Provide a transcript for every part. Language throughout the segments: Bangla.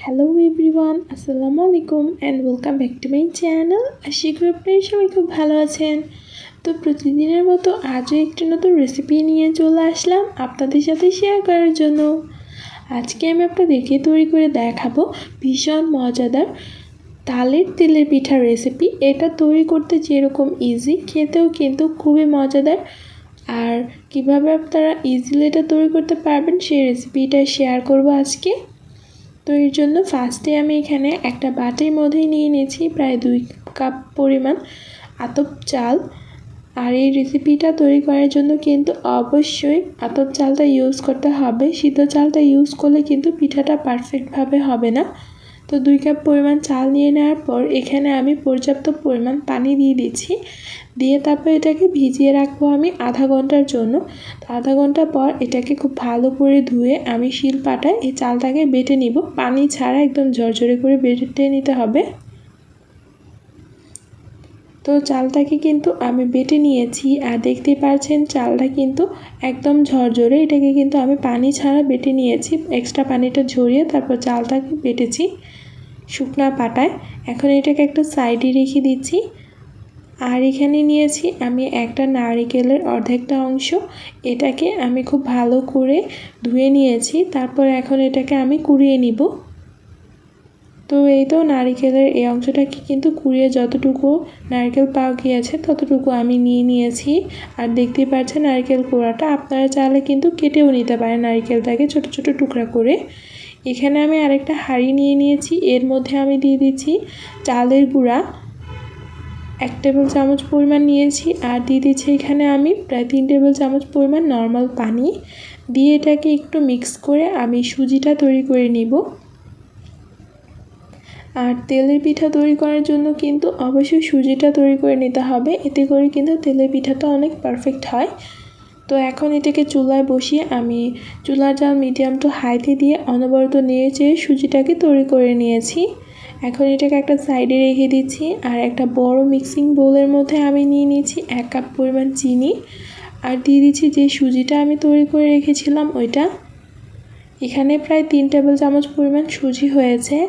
হ্যালো এভরিওয়ান, আসসালামু আলাইকুম and welcome back to my channel. আশা করি আপনারা সবাই খুব ভালো আছেন। তো প্রতিদিনের মতো আজও একটি নতুন রেসিপি নিয়ে চলে আসলাম আপনাদের সাথে শেয়ার করার জন্য। আজকে আমি আপনাদেরকে তৈরি করে দেখাবো ভীষণ মজাদার তালের তেলের পিঠার রেসিপি। এটা তৈরি করতে যেরকম ইজি, খেতেও কিন্তু খুবই মজাদার। আর কিভাবে আপনারা ইজিলি এটা তৈরি করতে পারবেন সেই রেসিপিটা শেয়ার করব আজকে। তো এর জন্য ফার্স্টে আমি এখানে একটা বাটির মধ্যে নিয়ে নিয়েছি প্রায় 2 কাপ পরিমাণ আতপ চাল। আর এই রেসিপিটা তৈরি করার জন্য কিন্তু অবশ্যই আতপ চালটা ইউজ করতে হবে। সিদ্ধ চালটা ইউজ করলে কিন্তু পিঠাটা পারফেক্টভাবে হবে না। তো 2 কাপ পরিমাণ চাল নিয়ে নেওয়ার পর এখানে আমি পর্যাপ্ত পরিমাণ পানি দিয়ে দিচ্ছি। দিয়ে তারপর এটাকে ভিজিয়ে রাখবো আমি আধা ঘন্টার জন্য। আধা ঘন্টা পর এটাকে খুব ভালো করে ধুয়ে আমি শিলপাটায় এই চালটাকে বেটে নিব। পানি ছাড়া একদম ঝরঝরে করে বেটে নিতে হবে। তো চালটাকে কিন্তু আমি বেটে নিয়েছি আর দেখতেই পাচ্ছেন চালটা কিন্তু একদম ঝরঝরে। এটাকে কিন্তু আমি পানি ছাড়া বেটে নিয়েছি, এক্সট্রা পানিটা ঝরিয়ে তারপর চালটাকে বেটেছি শুকনা পাটায়। এখন এটাকে একটা সাইডে রেখে দিচ্ছি। আর এখানে নিয়েছি আমি একটা নারকেলের অর্ধেকটা অংশ। এটাকে আমি খুব ভালো করে ধুয়ে নিয়েছি। তারপর এখন এটাকে আমি কুড়িয়ে নিব। তো এই তো নারকেলের এই অংশটাকে কিন্তু কুড়িয়ে যতটুকু নারকেল পাওয়া গিয়েছে ততটুকু আমি নিয়ে নিয়েছি। আর দেখতেই পাচ্ছেন নারকেল কোড়াটা আপনারা চাইলে কিন্তু কেটেও নিতে পারেন নারকেলটাকে ছোট ছোট টুকরা করে। এখানে আমি আরেকটা হাঁড়ি নিয়ে নিয়েছি। এর মধ্যে আমি দিয়ে দিচ্ছি চালের গুঁড়া 1 টেবিল চামচ পরিমাণ নিয়েছি। আর দিয়ে দিচ্ছি এখানে আমি প্রায় 3 টেবিল চামচ পরিমাণ নর্মাল পানি দিয়ে এটাকে একটু মিক্স করে আমি সুজিটা তৈরি করে নিব। আর তেলের পিঠা তৈরি করার জন্য কিন্তু অবশ্যই সুজিটা তৈরি করে নিতে হবে, এতে করে কিন্তু তেলের পিঠাটা অনেক পারফেক্ট হয়। তো এখন এটাকে চুলায় বসিয়ে আমি চুলার জাল মিডিয়াম টু হাইতে দিয়ে অনবরত নেড়ে সুজিটাকে তৈরি করে নিয়েছি। এখন এটাকে একটা সাইডে রেখে দিচ্ছি। আর একটা বড় মিক্সিং বোলের মধ্যে আমি নিয়ে নিয়েছি 1 কাপ পরিমাণ চিনি। আর দিয়ে দিচ্ছি যে সুজিটা আমি তৈরি করে রেখেছিলাম ওইটা। এখানে প্রায় 3 টেবিল চামচ পরিমাণ সুজি হয়েছে।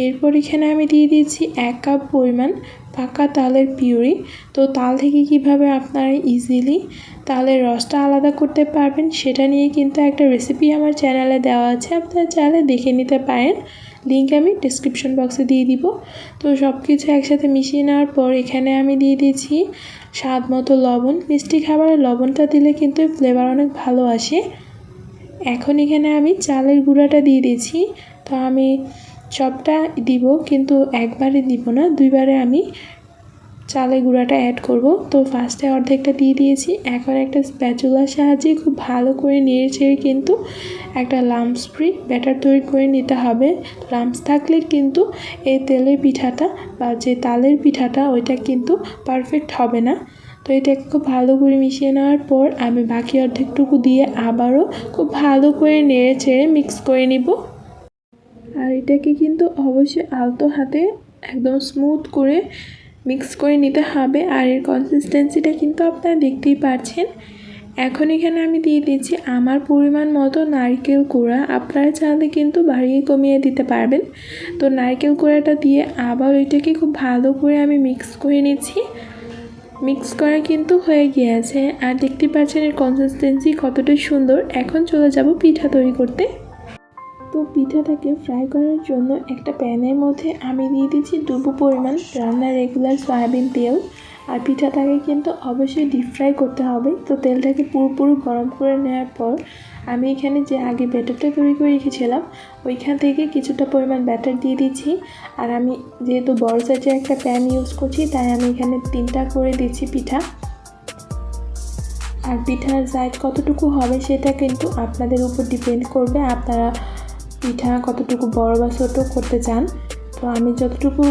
এরপর এখানে আমি দিয়ে দিচ্ছি 1 কাপ পরিমাণ পাকা তালের পিউরি। তো তাল থেকে কিভাবে আপনারা ইজিলি তালের রসটা আলাদা করতে পারবেন সেটা নিয়ে কিন্তু একটা রেসিপি আমার চ্যানেলে দেওয়া আছে, আপনারা চাইলে দেখে নিতে পারেন। লিঙ্ক আমি ডেসক্রিপশন বক্সে দিয়ে দিব। তো সব কিছু একসাথে মিশিয়ে নেওয়ার পর এখানে আমি দিয়ে দিচ্ছি স্বাদ মতো লবণ। মিষ্টি খাবারে লবণটা দিলে কিন্তু ফ্লেভার অনেক ভালো আসে। এখন এখানে আমি চালের গুঁড়াটা দিয়ে দিচ্ছি। তো আমি সবটা দিব কিন্তু একবারে দিব না, 2 বারে আমি চালের গুঁড়াটা অ্যাড করব। তো ফার্স্টে অর্ধেকটা দিয়ে দিয়েছি। এখন একটা স্প্যাচুলার সাহায্যে খুব ভালো করে নেড়ে কিন্তু একটা লাম্পস ফ্রি ব্যাটার তৈরি করে নিতে হবে। লাম্পস থাকলে কিন্তু এই তেলের পিঠাটা বা যে তালের পিঠাটা ওইটা কিন্তু পারফেক্ট হবে না। তো এটাকে খুব ভালো করে মিশিয়ে নেওয়ার পর আমি বাকি অর্ধেকটুকু দিয়ে আবারও খুব ভালো করে নেড়ে মিক্স করে নিব। আর এটাকে কিন্তু অবশ্যই আলতো হাতে একদম স্মুথ করে মিক্স করে নিতে হবে। আর এর কনসিস্টেন্সিটা কিন্তু আপনারা দেখতেই পাচ্ছেন। এখন এখানে আমি দিয়ে দিচ্ছি আমার পরিমাণ মতো নারকেল কোড়া। আপনারা চাইলে কিন্তু বাড়িয়ে কমিয়ে দিতে পারবেন। তো নারকেল কোড়াটা দিয়ে আবার এটাকে খুব ভালো করে আমি মিক্স করে নিচ্ছি। মিক্স করা কিন্তু হয়ে গিয়েছে। আর দেখতে পাচ্ছেন এর কনসিস্টেন্সি কতটা সুন্দর। এখন চলে যাব পিঠা তৈরি করতে। তো পিঠাটাকে ফ্রাই করার জন্য একটা প্যানের মধ্যে আমি দিয়ে দিচ্ছি ডুবো পরিমাণ রান্নার রেগুলার সয়াবিন তেল। আর পিঠাটাকে কিন্তু অবশ্যই ডিপ ফ্রাই করতে হবে। তো তেলটাকে পুরোপুরি গরম করে নেওয়ার পর আমি এখানে যে আগে ব্যাটারটা তৈরি করে রেখেছিলাম ওইখান থেকে কিছুটা পরিমাণ ব্যাটার দিয়ে দিচ্ছি। আর আমি যেহেতু বড় সাইজের একটা প্যান ইউজ করছি তাই আমি এখানে 3টা করে দিচ্ছি পিঠা। আর পিঠার সাইজ কতটুকু হবে সেটা কিন্তু আপনাদের উপর ডিপেন্ড করবে, আপনারা পিঠা কতটুকু বড় বা ছোটো করতে চান। তো আমি যতটুকু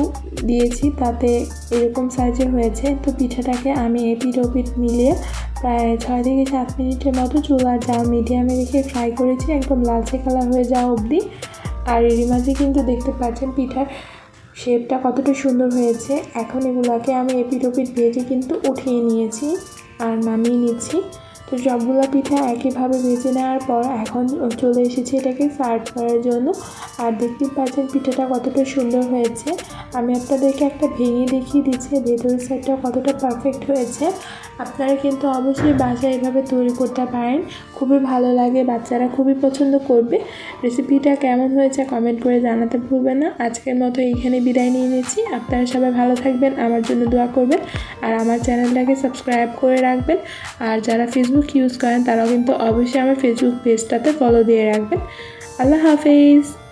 দিয়েছি তাতে এরকম সাইজে হয়েছে। তো পিঠাটাকে আমি এপিঠ ওপিঠ মিলিয়ে প্রায় 6 থেকে 7 মিনিটের মতো চুলার জাল মিডিয়ামে রেখে ফ্রাই করেছি একদম লালচে কালার হয়ে যাওয়া অবধি। আর এরই মাঝে কিন্তু দেখতে পাচ্ছেন পিঠার শেপটা কতটা সুন্দর হয়েছে। এখন এগুলোকে আমি এপিঠ ওপিঠ ভেজে কিন্তু উঠিয়ে নিয়েছি আর নামিয়ে নিচ্ছি। তো সবগুলো পিঠা একইভাবে ভেজে নেওয়ার পর এখন চলে এসেছি এটাকে সার্ভ করার জন্য। আর দেখতেই পাচ্ছেন পিঠাটা কতটা সুন্দর হয়েছে। আমি আপনাদেরকে একটা ভেঙে দেখিয়ে দিচ্ছি ভেতরের সাইডটা কতটা পারফেক্ট হয়েছে। আপনারা কিন্তু অবশ্যই বাসায় এভাবে তৈরি করতে পারেন, খুবই ভালো লাগে, বাচ্চারা খুবই পছন্দ করবে। রেসিপিটা কেমন হয়েছে কমেন্ট করে জানাতে ভুলবেন না। আজকের মতো এইখানে বিদায় নিয়ে নিচ্ছি। আপনারা সবাই ভালো থাকবেন, আমার জন্য দোয়া করবেন, আর আমার চ্যানেলটাকে সাবস্ক্রাইব করে রাখবেন। আর যারা ফেসবুক ইউজ করেন তারাও কিন্তু অবশ্যই আমার ফেসবুক পেজটাতে ফলো দিয়ে রাখবেন। আল্লাহ হাফেজ।